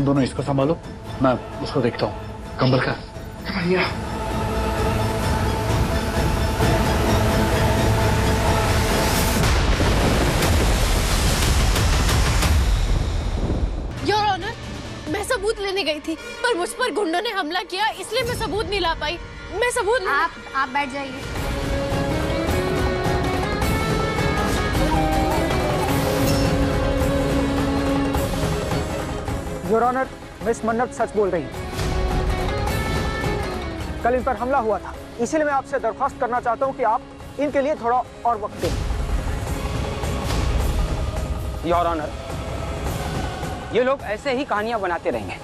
तुम दोनों इसको संभालो, मैं उसको देखता हूँ। कंबल का भैया। योर ऑनर, मैं सबूत लेने गई थी पर मुझ पर गुंडों ने हमला किया, इसलिए मैं सबूत नहीं ला पाई। मैं सबूत आप बैठ जाइए। योर ऑनर, मिस मन्नत सच बोल रही है। कल इन पर हमला हुआ था, इसीलिए मैं आपसे दरख्वास्त करना चाहता हूं कि आप इनके लिए थोड़ा और वक्त दें। योर ऑनर, ये लोग ऐसे ही कहानियां बनाते रहेंगे,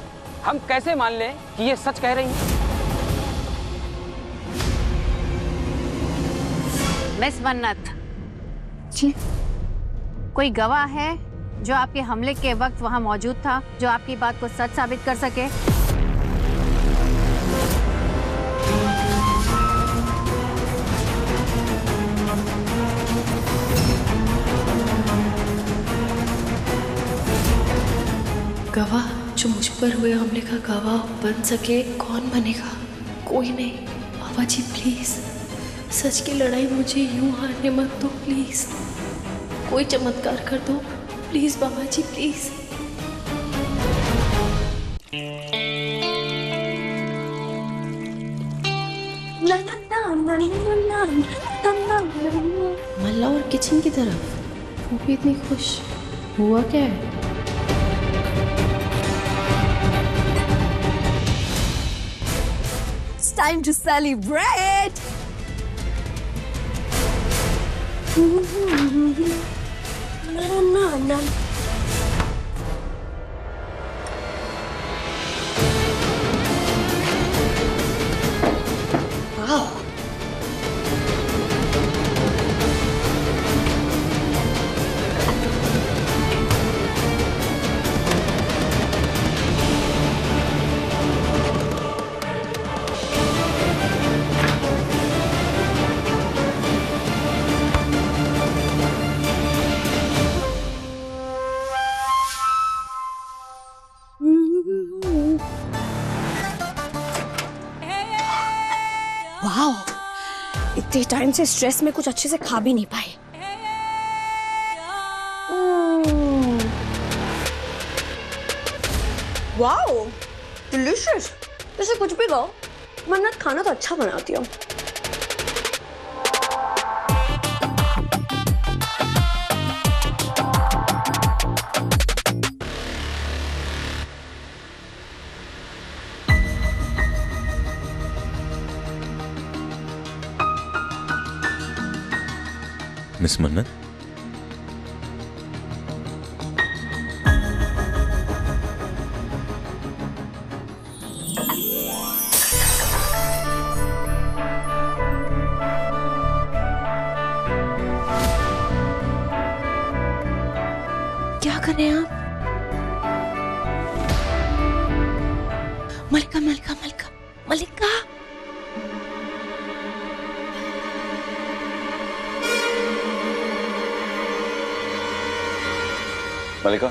हम कैसे मान लें कि ये सच कह रही हैं? मिस मन्नत जी, कोई गवाह है जो आपके हमले के वक्त वहां मौजूद था, जो आपकी बात को सच साबित कर सके? गवाह जो मुझ पर हुए हमले का गवाह बन सके, कौन बनेगा? कोई नहीं। बाबा जी प्लीज, सच की लड़ाई मुझे यूं हारने मत दो प्लीज। कोई चमत्कार कर दो प्लीज बाबा जी प्लीज। मल्ला और किचन की तरफ वो भी इतनी खुश, हुआ क्या है? It's time to celebrate. Wow. Wow, इतने टाइम से स्ट्रेस में कुछ अच्छे से खा भी नहीं पाए। Wow, delicious. वैसे कुछ भी कहो, मन्नत खाना तो अच्छा बनाती हो। मिस मन्नत, क्या कर रहे हैं आप? मलिका मलिका मलिका मलिका। मलिका,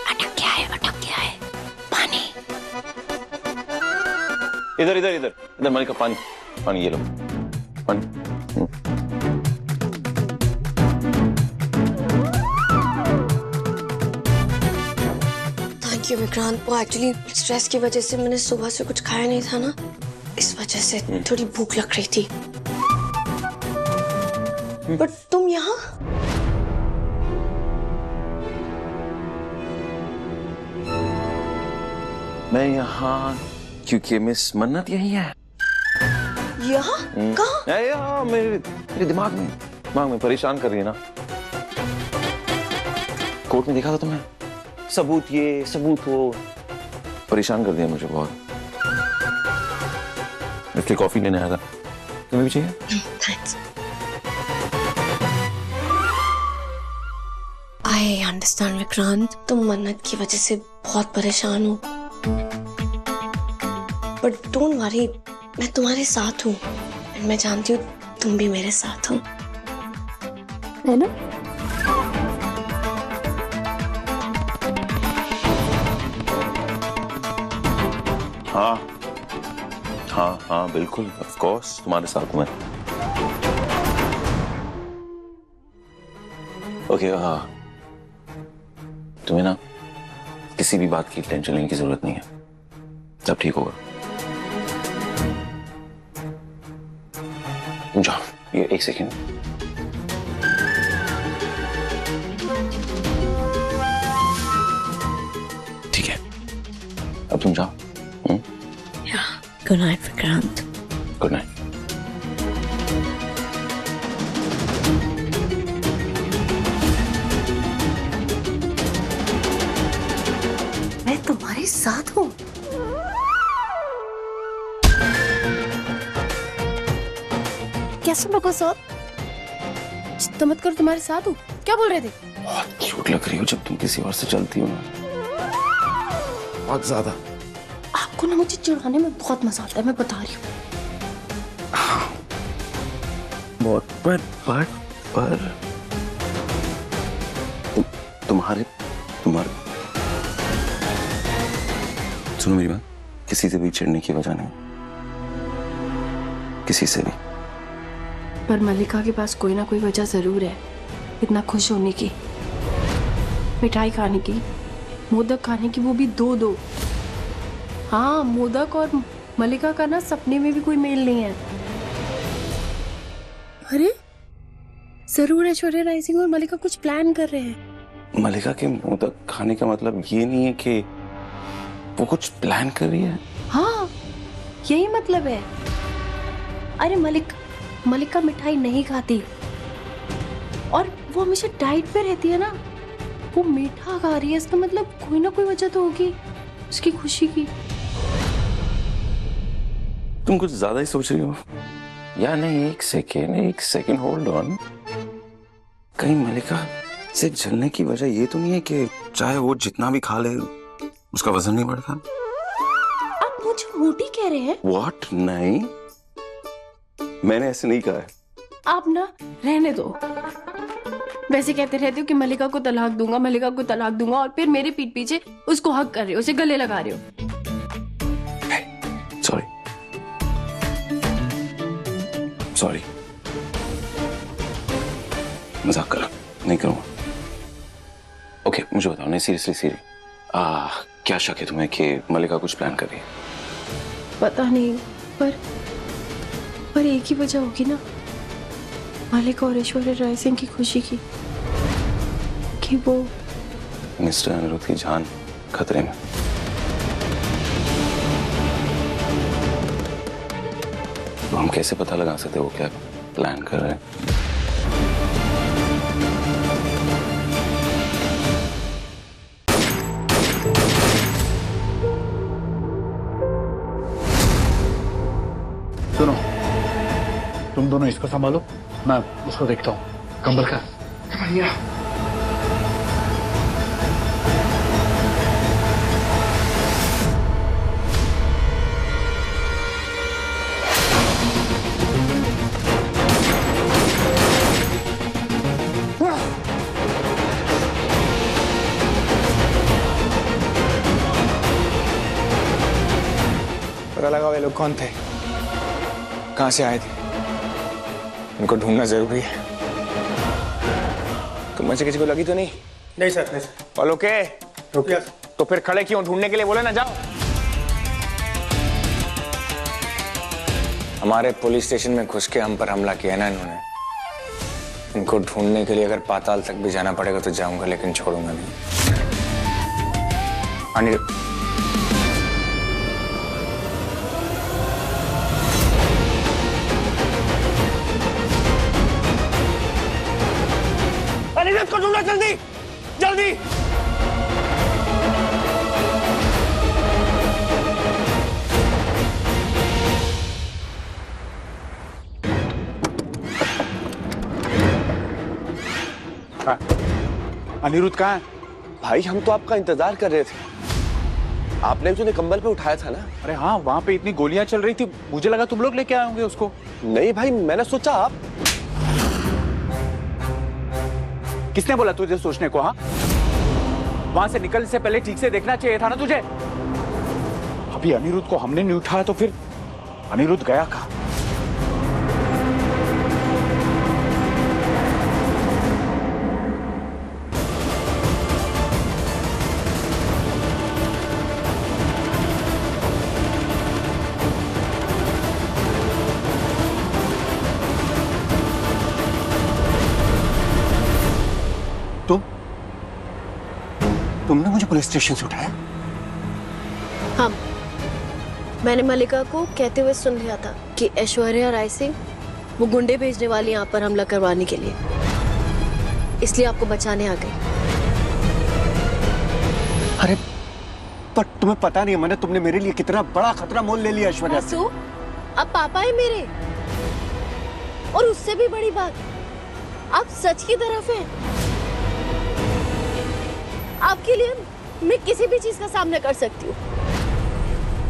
अटक गया है पानी। इधर इधर इधर इधर मलिका, पानी पानी, ये लो पानी। Thank you Vikrant. वो एक्चुअली स्ट्रेस की वजह से मैंने सुबह से कुछ खाया नहीं था ना, इस वजह से थोड़ी भूख लग रही थी। बट तुम यहाँ? मैं यहाँ क्योंकि मिस मन्नत यही है। यहाँ? कहाँ? यहाँ मेरे दिमाग में परेशान कर रही है ना। कोर्ट में देखा था तुम्हें, सबूत ये सबूत वो, परेशान कर दिया मुझे बहुत। इसलिए कॉफी लेने आया था, तुम्हें भी चाहिए? थैंक्स। आई अंडरस्टैंड विक्रांत, तुम मन्नत की वजह से बहुत परेशान हो, बट डोंट वरी, मैं तुम्हारे साथ हूँ। मैं जानती हूँ तुम भी मेरे साथ हो, है ना? हाँ हाँ हाँ बिल्कुल, ऑफ कोर्स तुम्हारे साथ में। ओके हाँ, तुम्हें ना किसी भी बात की टेंशन लेने की जरूरत नहीं है, सब ठीक होगा। जाओ, ये 1 सेकेंड। ठीक है, अब तुम जाओ। Good night Vikrant. Good night. मैं तुम्हारे साथ हूँ। कैसे लोगों साथ? चिंता मत करो, तुम्हारे साथ हूँ। क्या बोल रहे थे? बहुत क्यूट लग रही हो जब तुम किसी और से चलती हो ना, बहुत ज्यादा। आपको ना मुझे चिढ़ाने में बहुत मजा आता है, मैं बता रही हूँ। बहुत पर तुम्हारे सुनो मेरी बात, किसी से भी चिढ़ने की वजह नहीं, किसी से भी। पर मल्लिका के पास कोई ना कोई वजह जरूर है इतना खुश होने की। मिठाई खाने की, मोदक खाने की, वो भी 2-2। हाँ, मोदक और मल्लिका का ना सपने में भी कोई मेल नहीं है। अरे जरूर ऐश्वर्या राय सिंह और मल्लिका कुछ प्लान कर रहे हैं। मल्लिका के मोदक खाने का मतलब ये नहीं है कि वो कुछ प्लान कर रही है। हाँ, यही मतलब है। अरे मल्लिका मिठाई नहीं खाती और वो हमेशा डाइट पे रहती है ना, वो मीठा खा रही है, इसका मतलब कोई ना कोई वजह तो होगी उसकी खुशी की। तुम कुछ ज्यादा ही सोच रही हो या नहीं? 1 सेकेंड होल्ड ऑन। कहीं मल्लिका से जलने की वजह ये तो नहीं है कि चाहे वो जितना भी खा ले उसका वजन नहीं बढ़ता? आप मुझे मोटी कह रहे हैं? व्हाट? नहीं, मैंने ऐसे नहीं कहा है। आप ना रहने दो। वैसे कहते रहते हो कि मल्लिका को तलाक दूंगा, मल्लिका को तलाक दूंगा, और फिर मेरे पीठ पीछे उसको हक कर रहे हो, उसे गले लगा रहे हो। सॉरी, मजाक कर रहा, नहीं करूंगा। ओके, मुझे बताओ, नहीं सीरियसली क्या शक है तुम्हें कि मल्लिका कुछ प्लान कर रही है? पता नहीं, पर एक ही वजह होगी ना, मल्लिका और ऐश्वर्या राय सिंह की खुशी की, कि वो मिस्टर अनिरुद्ध की जान खतरे में। तो हम कैसे पता लगा सकते वो क्या प्लान कर रहे हैं? सुनो, तुम दोनों इसको संभालो, मैं उसको देखता हूँ। कंबल का भैया। पता लगा वे लोग कौन थे, कहां से आए थे? इनको ढूंढना जरूरी है। तुम में से किसी को लगी तो नहीं? नहीं सर, नहीं सर। और ओके, रुकिए। तो फिर खड़े क्यों? ढूंढने के लिए बोले ना, जाओ। हमारे पुलिस स्टेशन में घुस के हम पर हमला किया ना इन्होंने। इनको ढूंढने के लिए अगर पाताल तक भी जाना पड़ेगा तो जाऊंगा, लेकिन छोड़ूंगा नहीं। अनिरुद्ध, अनिरुद्ध को ढूंढो, जल्दी जल्दी। अनिरुद्ध कहाँ है? भाई हम तो आपका इंतजार कर रहे थे। आपने जो कंबल पे उठाया था ना। अरे हाँ, वहाँ पे इतनी गोलियां चल रही थी, मुझे लगा तुम लोग लेके आए होंगे उसको। नहीं भाई, मैंने सोचा आप। किसने बोला तुझे सोचने को? हाँ, वहां से निकलने से पहले ठीक से देखना चाहिए था ना तुझे। अभी अनिरुद्ध को हमने नहीं उठाया तो फिर अनिरुद्ध गया कहाँ? तुमने मुझे पुलिस स्टेशन से उठाया? हाँ, मैंने मलिका को कहते हुए सुन लिया था कि ऐश्वर्या राय सिंह वो गुंडे भेजने वाली यहाँ पर हमला करवाने के लिए, इसलिए आपको बचाने आ गई। अरे पर तुम्हें पता नहीं है मैंने तुमने मेरे लिए कितना बड़ा खतरा मोल ले लिया ऐश्वर्या से। आंसू, अब पापा है मेरे, और उससे भी बड़ी बात, आप सच की तरफ हैं। आपके लिए मैं किसी भी चीज का सामना कर सकती हूँ,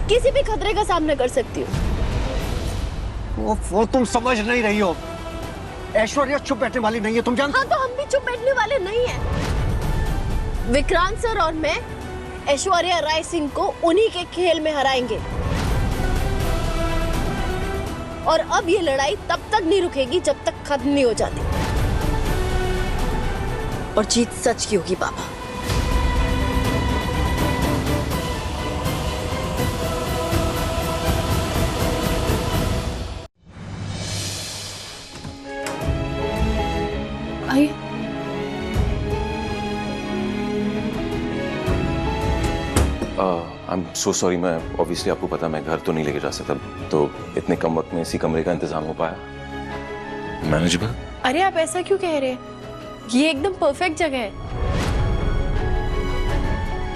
किसी भी खतरे का सामना कर सकती हूँ। वो तुम समझ नहीं रही हो। ऐश्वर्या चुप बैठने वाली नहीं है, तुम जानते। हाँ, तो हम भी चुप बैठने वाले नहीं हैं। विक्रांत सर और मैं ऐश्वर्या राय सिंह को उन्हीं के खेल में हराएंगे, और अब ये लड़ाई तब तक नहीं रुकेगी जब तक खत्म नहीं हो जाती, और जीत सच की होगी पापा। आइए। आई एम सो सॉरी, मैं ऑब्वियसली आपको पता मैं घर तो नहीं लेके जा सकता, तो इतने कम वक्त में इसी कमरे का इंतजाम हो पाया। मैनेजेबल? अरे आप ऐसा क्यों कह रहे हैं? ये एकदम परफेक्ट जगह है,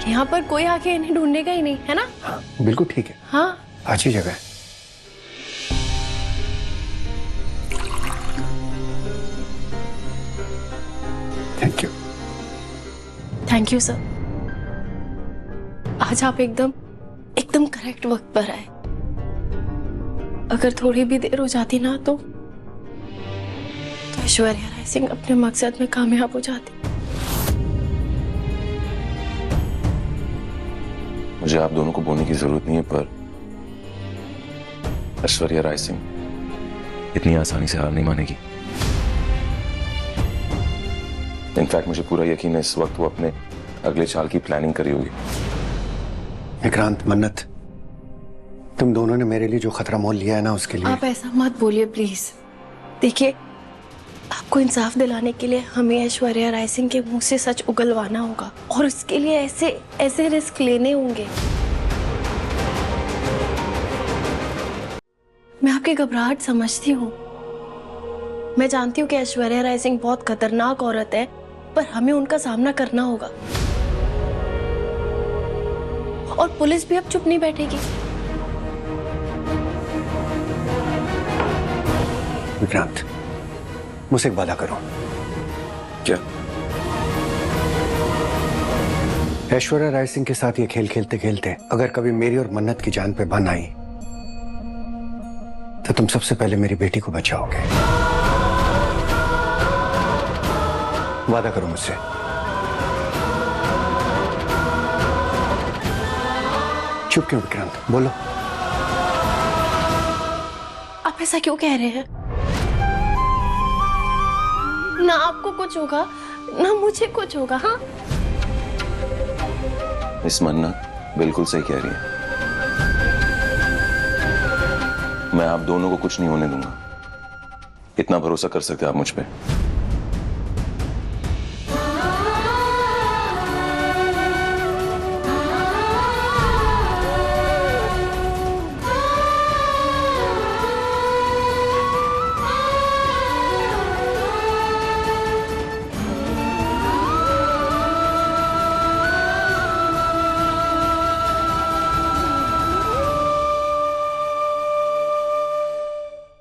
यहाँ पर कोई आके इन्हें ढूंढेगा ही नहीं, है ना? हाँ, बिल्कुल ठीक है। हाँ, अच्छी जगह है। Thank you. Thank you sir. आज आप एकदम करेक्ट वक्त पर आए। अगर थोड़ी भी देर हो जाती ना तो ऐश्वर्या राय सिंह अपने मकसद में कामयाब हो जाती। मुझे आप दोनों को बोलने की जरूरत नहीं है, पर ऐश्वर्या राय सिंह इतनी आसानी से हार नहीं मानेगी। इनफैक्ट मुझे पूरा यकीन है इस वक्त वो अपने अगले चाल की प्लानिंग करी होगी। विक्रांत, मन्नत, तुम दोनों ने मेरे लिए जो खतरा मोल लिया है ना, उसके लिए आप ऐसा मत बोलिए प्लीज। देखिए, आपको इंसाफ दिलाने के लिए हमें ऐश्वर्या राय सिंह के मुंह से सच उगलवाना होगा, और उसके लिए ऐसे रिस्क लेने होंगे। मैं आपकी घबराहट समझती हूँ। मैं जानती हूँ कि ऐश्वर्या राय सिंह बहुत खतरनाक औरत है, पर हमें उनका सामना करना होगा, और पुलिस भी अब चुप नहीं बैठेगी। विक्रांत, मुझसे एक वादा करो। क्या? ऐश्वर्या राय सिंह के साथ ये खेल खेलते खेलते अगर कभी मेरी और मन्नत की जान पे बन आई तो तुम सबसे पहले मेरी बेटी को बचाओगे। वादा करो मुझसे। चुप क्यों विक्रांत, बोलो। आप ऐसा क्यों कह रहे हैं? ना आपको कुछ होगा ना मुझे कुछ होगा। हाँ, मिस मन्नत बिल्कुल सही कह रही है। मैं आप दोनों को कुछ नहीं होने दूंगा, इतना भरोसा कर सकते हैं आप मुझ पे।